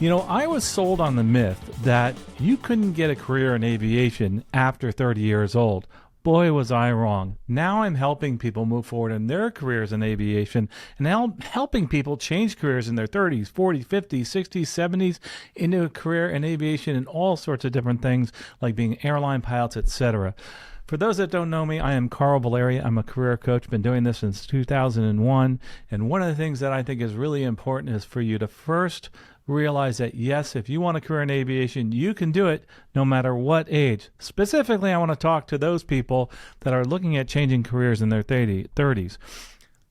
I was sold on the myth that you couldn't get a career in aviation after 30 years old. Boy, was I wrong. Now I'm helping people move forward in their careers in aviation and now helping people change careers in their 30s, 40s, 50s, 60s, 70s into a career in aviation and all sorts of different things like being airline pilots, etc. For those that don't know me, I am Carl Valeri. I'm a career coach, been doing this since 2001. And one of the things that I think is really important is for you to first realize that, yes, if you want a career in aviation, you can do it no matter what age. Specifically, I want to talk to those people that are looking at changing careers in their 30s.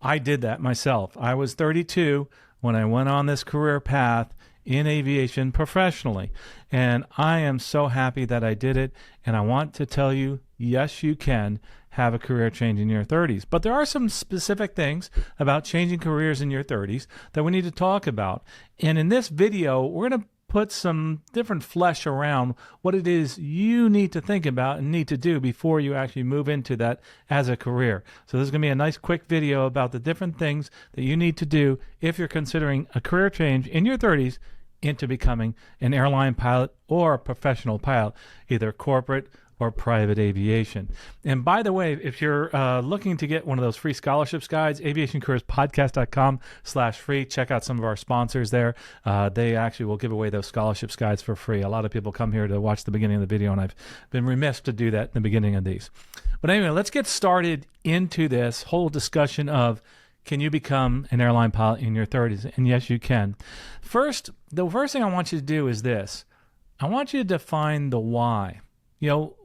I did that myself. I was 32 when I went on this career path in aviation professionally. And I am so happy that I did it. And I want to tell you, yes, you can have a career change in your 30s. But there are some specific things about changing careers in your 30s that we need to talk about. And in this video, we're going to put some different flesh around what it is you need to think about and need to do before you actually move into that as a career. So this is going to be a nice quick video about the different things that you need to do if you're considering a career change in your 30s into becoming an airline pilot or a professional pilot, either corporate or private aviation. And by the way, if you're looking to get one of those free scholarships guides, aviationcareerspodcast.com/free. Check out some of our sponsors there. They actually will give away those scholarships guides for free. A lot of people come here to watch the beginning of the video, and I've been remiss to do that in the beginning of these. But anyway, let's get started into this whole discussion of, can you become an airline pilot in your 30s? And yes, you can. The first thing I want you to do is this. I want you to define the why.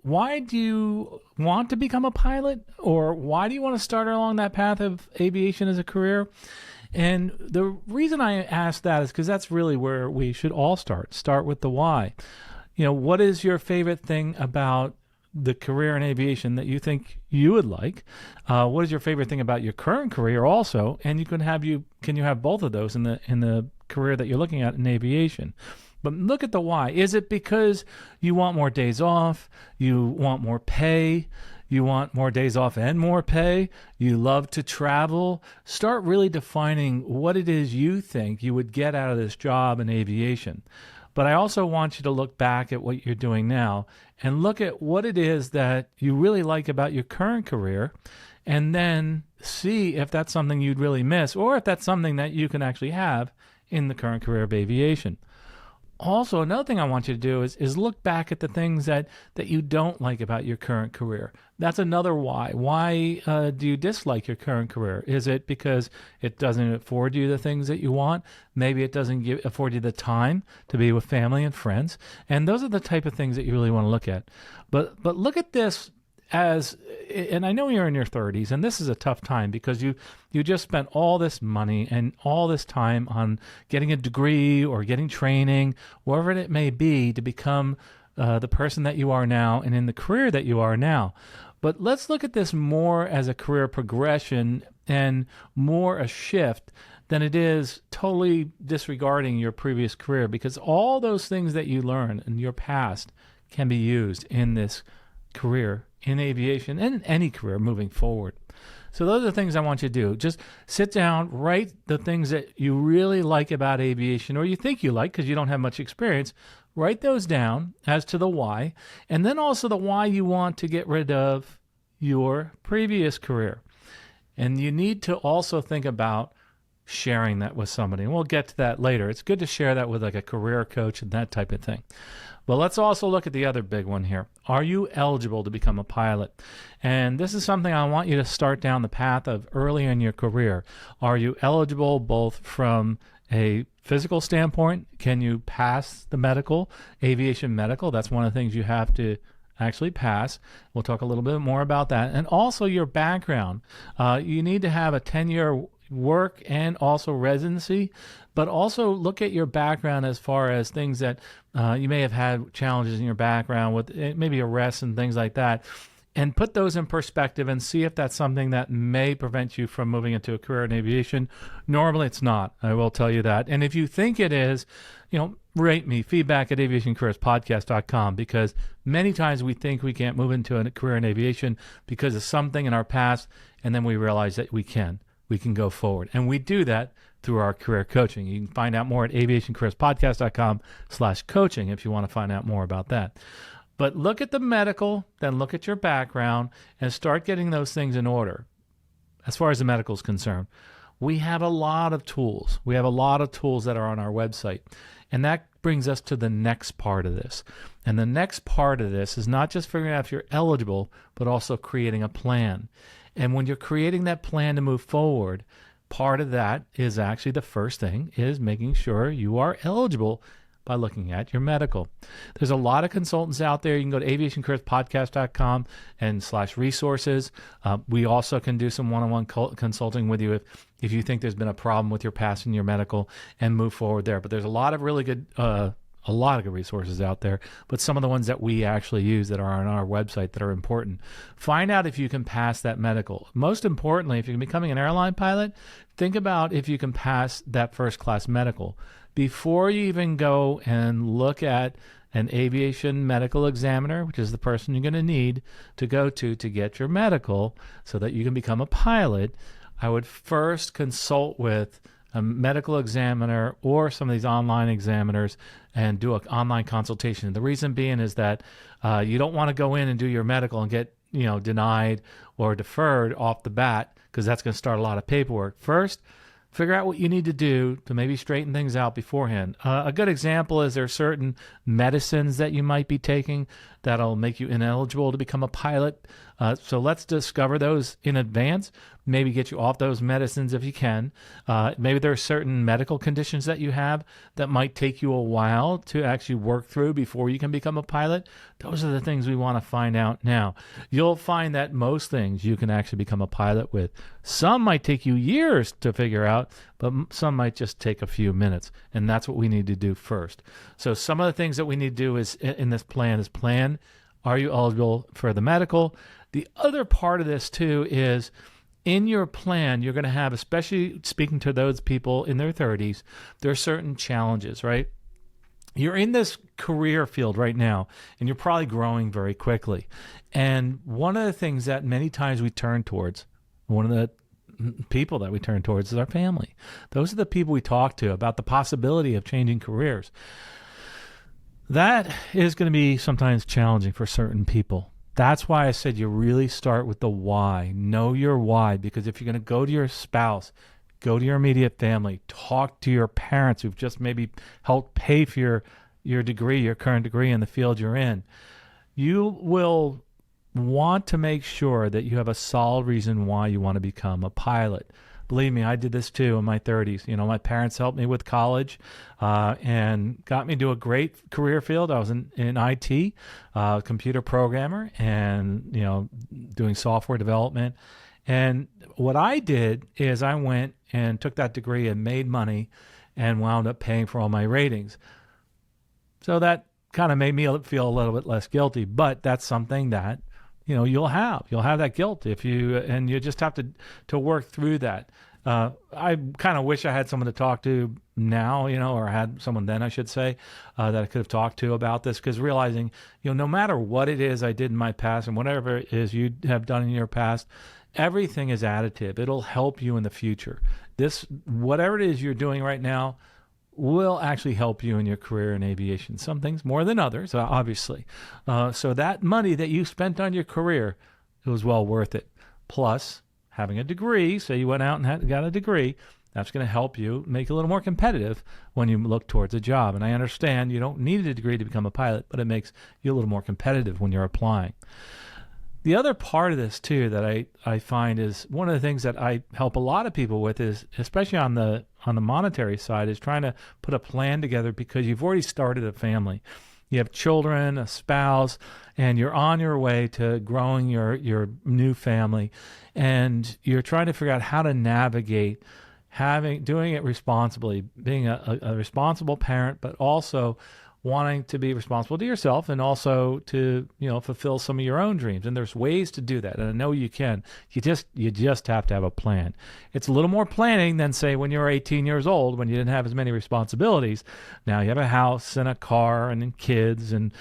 Why do you want to become a pilot, or why do you want to start along that path of aviation as a career? And the reason I ask that is because that's really where we should all start with the why. What is your favorite thing about the career in aviation that you think you would like? What is your favorite thing about your current career also? And can you have both of those in the career that you're looking at in aviation? But look at the why. Is it because you want more days off? You want more pay? You want more days off and more pay? You love to travel? Start really defining what it is you think you would get out of this job in aviation. But I also want you to look back at what you're doing now and look at what it is that you really like about your current career, and then see if that's something you'd really miss, or if that's something that you can actually have in the current career of aviation. Also, another thing I want you to do is look back at the things that you don't like about your current career. That's another why. Why do you dislike your current career? Is it because it doesn't afford you the things that you want? Maybe it doesn't afford you the time to be with family and friends. And those are the type of things that you really want to look at. But look at this as, and I know you're in your 30s, and this is a tough time because you just spent all this money and all this time on getting a degree or getting training, whatever it may be, to become the person that you are now and in the career that you are now. But let's look at this more as a career progression and more a shift than it is totally disregarding your previous career, because all those things that you learn in your past can be used in this career in aviation and in any career moving forward. So those are the things I want you to do. Just sit down, write the things that you really like about aviation, or you think you like because you don't have much experience. Write those down as to the why, and then also the why you want to get rid of your previous career. And you need to also think about sharing that with somebody. And we'll get to that later. It's good to share that with like a career coach and that type of thing. But let's also look at the other big one here. Are you eligible to become a pilot? And this is something I want you to start down the path of early in your career. Are you eligible both from a physical standpoint? Can you pass the medical, aviation medical? That's one of the things you have to actually pass. We'll talk a little bit more about that. And also your background. You need to have a 10-year work and also residency, but also look at your background as far as things that you may have had challenges in your background with maybe arrests and things like that, and put those in perspective and see if that's something that may prevent you from moving into a career in aviation. Normally it's not, I will tell you that. And if you think it is, rate me, feedback at aviationcareerspodcast.com, because many times we think we can't move into a career in aviation because of something in our past, and then we realize that we can. we can go forward. And we do that through our career coaching. You can find out more at aviationcareerspodcast.com/coaching if you want to find out more about that. But look at the medical, then look at your background, and start getting those things in order. As far as the medical is concerned, we have a lot of tools. We have a lot of tools that are on our website. And that brings us to the next part of this. And the next part of this is not just figuring out if you're eligible, but also creating a plan. And when you're creating that plan to move forward, part of that is actually the first thing is making sure you are eligible by looking at your medical. There's a lot of consultants out there. You can go to aviationcareerspodcast.com and /resources. We also can do some one-on-one consulting with you if you think there's been a problem with your passing your medical and move forward there. But there's a lot of really good resources out there, but some of the ones that we actually use that are on our website that are important. Find out if you can pass that medical. Most importantly, if you're becoming an airline pilot, think about if you can pass that first class medical. Before you even go and look at an aviation medical examiner, which is the person you're going to need to go to get your medical so that you can become a pilot, I would first consult with a medical examiner or some of these online examiners and do an online consultation. The reason being is that you don't want to go in and do your medical and get denied or deferred off the bat, because that's going to start a lot of paperwork. First, figure out what you need to do to maybe straighten things out beforehand. A good example is there are certain medicines that you might be taking that'll make you ineligible to become a pilot. So let's discover those in advance. Maybe get you off those medicines if you can. Maybe there are certain medical conditions that you have that might take you a while to actually work through before you can become a pilot. Those are the things we want to find out now. You'll find that most things you can actually become a pilot with. Some might take you years to figure out, but some might just take a few minutes. And that's what we need to do first. So some of the things that we need to do is in this plan is plan, are you eligible for the medical? The other part of this too is in your plan, you're going to have, especially speaking to those people in their 30s, there are certain challenges, right? You're in this career field right now, and you're probably growing very quickly. And one of the things that many times we turn towards, one of the people that we turn towards is our family. Those are the people we talk to about the possibility of changing careers. That is going to be sometimes challenging for certain people. That's why I said you really start with the why. Know your why, because if you're going to go to your spouse, go to your immediate family, talk to your parents who've just maybe helped pay for your degree, your current degree in the field you're in, you will want to make sure that you have a solid reason why you want to become a pilot. Believe me, I did this too in my 30s. My parents helped me with college and got me to a great career field. I was in IT, computer programmer, and doing software development. And what I did is I went and took that degree and made money and wound up paying for all my ratings. So that kind of made me feel a little bit less guilty, but that's something that you'll have that guilt and you just have to work through that. I kind of wish I had someone to talk to now, or had someone then, I should say, that I could have talked to about this, because realizing, no matter what it is I did in my past and whatever it is you have done in your past, everything is additive. It'll help you in the future. Whatever it is you're doing right now will actually help you in your career in aviation. Some things more than others, obviously. So that money that you spent on your career, it was well worth it. Plus, having a degree, say you went out and got a degree, that's going to help you make you a little more competitive when you look towards a job. And I understand you don't need a degree to become a pilot, but it makes you a little more competitive when you're applying. The other part of this too that I find is one of the things that I help a lot of people with is, especially on the monetary side, is trying to put a plan together, because you've already started a family. You have children, a spouse, and you're on your way to growing your new family, and you're trying to figure out how to navigate doing it responsibly, being a responsible parent, but also wanting to be responsible to yourself and also to fulfill some of your own dreams. And there's ways to do that, and I know you can. You just have to have a plan. It's a little more planning than, say, when you were 18 years old, when you didn't have as many responsibilities. Now you have a house and a car and kids and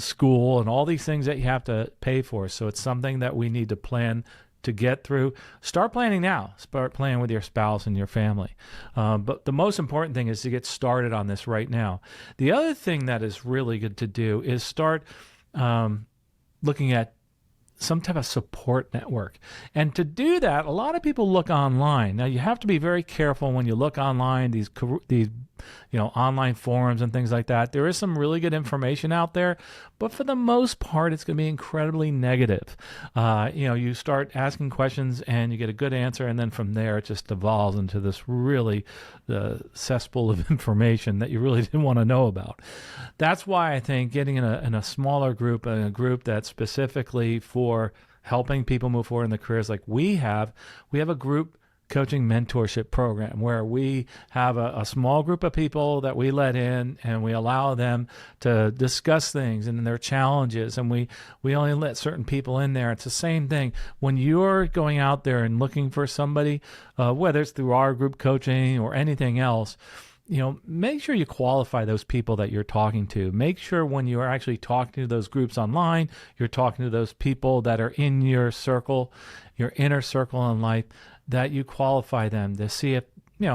school and all these things that you have to pay for. So it's something that we need to plan to get through, start planning now. Start planning with your spouse and your family. But the most important thing is to get started on this right now. The other thing that is really good to do is start looking at some type of support network. And to do that, a lot of people look online. Now, you have to be very careful when you look online, these online forums and things like that. There is some really good information out there, but for the most part, it's going to be incredibly negative. You start asking questions and you get a good answer, and then from there, it just evolves into this really cesspool of information that you really didn't want to know about. That's why I think getting in a smaller group, a group that's specifically for helping people move forward in their careers, like we have a group coaching mentorship program where we have a small group of people that we let in, and we allow them to discuss things and their challenges, and we only let certain people in there. It's the same thing when you're going out there and looking for somebody, whether it's through our group coaching or anything else. Make sure you qualify those people that you're talking to. Make sure when you are actually talking to those groups online, you're talking to those people that are in your circle, your inner circle in life, that you qualify them to see if,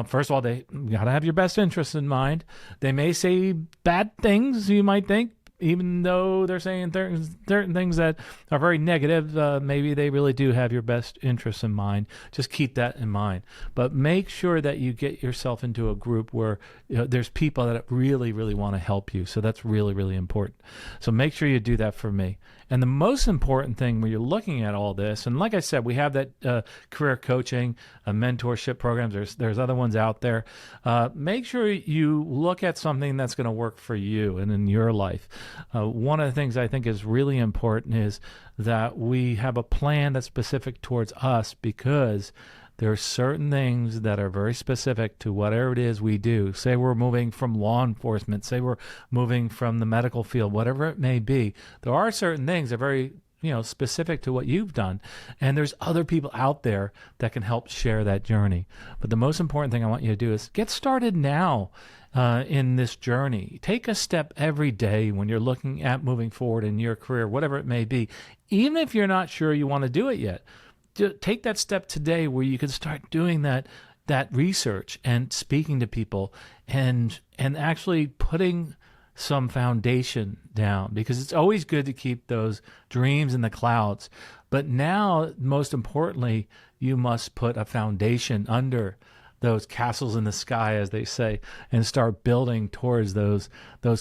first of all, they got to have your best interests in mind. They may say bad things, you might think, even though they're saying certain things that are very negative. Maybe they really do have your best interests in mind. Just keep that in mind. But make sure that you get yourself into a group where there's people that really, really want to help you. So that's really, really important. So make sure you do that for me. And the most important thing when you're looking at all this, and like I said, we have that career coaching, mentorship programs. There's other ones out there. Make sure you look at something that's going to work for you and in your life. One of the things I think is really important is that we have a plan that's specific towards us, because there are certain things that are very specific to whatever it is we do. Say we're moving from law enforcement, say we're moving from the medical field, whatever it may be. There are certain things that are very specific to what you've done. And there's other people out there that can help share that journey. But the most important thing I want you to do is get started now in this journey. Take a step every day when you're looking at moving forward in your career, whatever it may be. Even if you're not sure you want to do it yet, take that step today where you can start doing that research and speaking to people and actually putting some foundation down, because it's always good to keep those dreams in the clouds. But now, most importantly, you must put a foundation under those castles in the sky, as they say, and start building towards those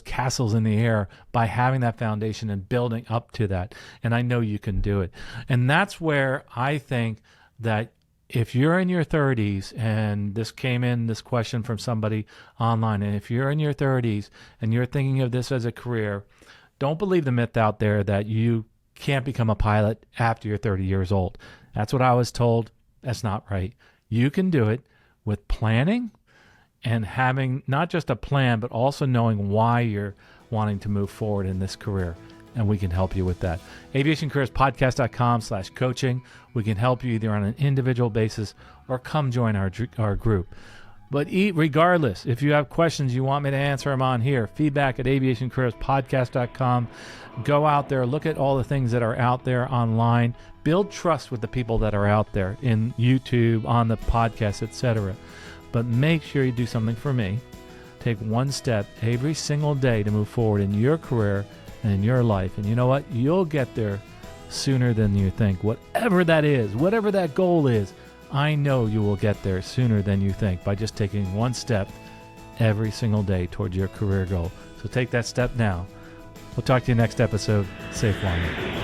castles in the air by having that foundation and building up to that. And I know you can do it. And that's where I think that if you're in your 30s, and this question from somebody online, and if you're in your 30s and you're thinking of this as a career, don't believe the myth out there that you can't become a pilot after you're 30 years old. That's what I was told. That's not right. You can do it with planning and having not just a plan, but also knowing why you're wanting to move forward in this career. And we can help you with that. aviationcareerspodcast.com/coaching. We can help you either on an individual basis or come join our group. But regardless, if you have questions you want me to answer them on here, feedback at aviationcareerspodcast.com. Go out there, look at all the things that are out there online. Build trust with the people that are out there in YouTube, on the podcast, etc. But make sure you do something for me. Take one step every single day to move forward in your career and in your life. And you know what? You'll get there sooner than you think. Whatever that is, whatever that goal is, I know you will get there sooner than you think by just taking one step every single day towards your career goal. So take that step now. We'll talk to you next episode. Safe flying.